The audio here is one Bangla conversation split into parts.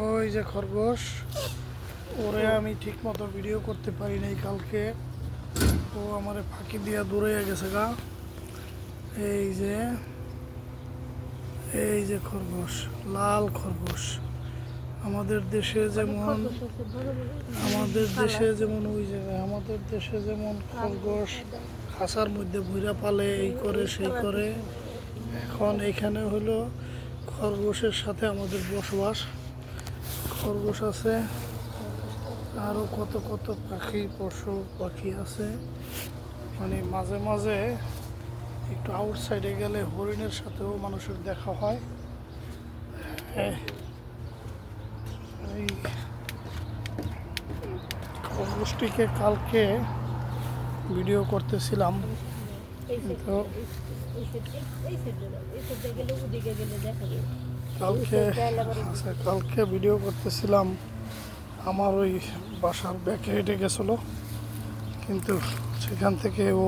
ওই যে খরগোশ, ওরে আমি ঠিক মতো ভিডিও করতে পারি নাই কালকে। ও আমারে ফাঁকি দিয়া দূরে গেছে গা। এই যে এই যে খরগোশ, লাল খরগোশ। আমাদের দেশে যেমন ওই জায়গায় আমাদের দেশে যেমন খরগোশ খাঁচার মধ্যে ভুইরা পালে, এই করে সেই করে, এখন এখানে হলো খরগোশের সাথে আমাদের বসবাস। খরগোশ আছে, আরও কত কত পাখি, পশু পাখি আছে। মানে মাঝে মাঝে একটু আউটসাইডে গেলে হরিণের সাথেও মানুষের দেখা হয়। এই খরগোশটিকে কালকে ভিডিও করতেছিলাম, কিন্তু কালকে ভিডিও করতেছিলাম, আমার ওই বাসার ব্যাকে হেঁটে গেছিলো, কিন্তু সেখান থেকে ও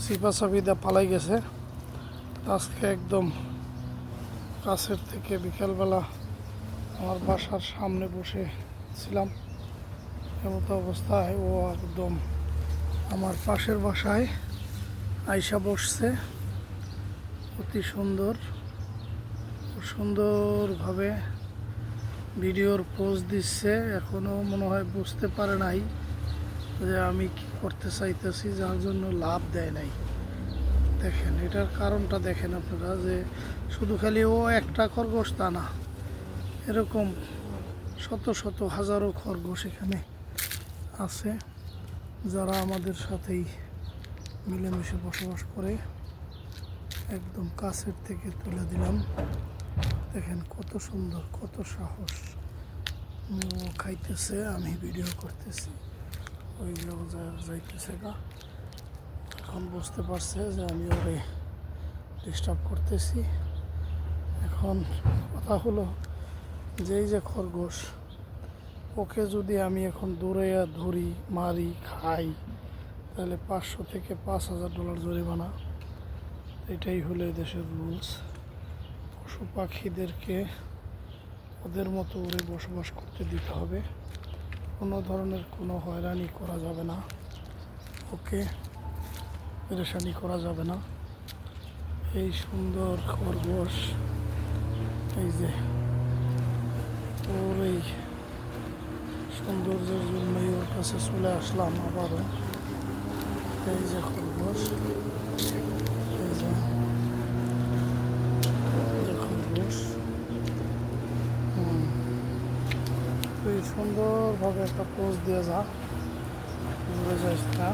সিপাচাপিদা পালাই গেছে। আজকে একদম কাছের থেকে বিকালবেলা আমার বাসার সামনে বসেছিলাম, এমতো অবস্থায় ও একদম আমার পাশের বাসায় আইসা বসছে। অতি সুন্দরভাবে ভিডিওর পোজ দিচ্ছে। এখনও মনে হয় বুঝতে পারে নাই যে আমি কি করতে চাইতেছি, যার জন্য লাভ দেয় নাই। দেখেন এটার কারণটা দেখেন আপনারা, যে শুধু খালি ও একটা খরগোশ তা না, এরকম শত শত হাজারো খরগোশ এখানে আছে, যারা আমাদের সাথেই মিলেমিশে বসবাস করে। একদম কাছের থেকে তুলে দিলাম। দেখেন কত সুন্দর, কত সাহস। ও খাইতেছে, আমি ভিডিও করতেছি। ওই যাইতেছে গা, এখন বুঝতে পারছে যে আমি ওরে ডিস্টার্ব করতেছি। এখন কথা হলো যে এই যে খরগোশ, ওকে যদি আমি এখন দূরে ধরি, মারি, খাই, তাহলে 500 থেকে $5,000 জরিমানা। এটাই হলো দেশের রুলস। পশু পাখিদেরকে ওদের মতো ওরে বসবাস করতে দিতে হবে, কোনো ধরনের কোনো হয়রানি করা যাবে না, ওকে পেরেশানি করা যাবে না। এই সুন্দর খরগোশ, এই যে ওর এই সৌন্দর্যের জন্যই ওর কাছে চলে আসলাম আবারও। এই যে খরগোশ, এই যে খরগোশ, তুই সুন্দরভাবে একটা পোজ দিয়ে যা, ঘুরে যাস না।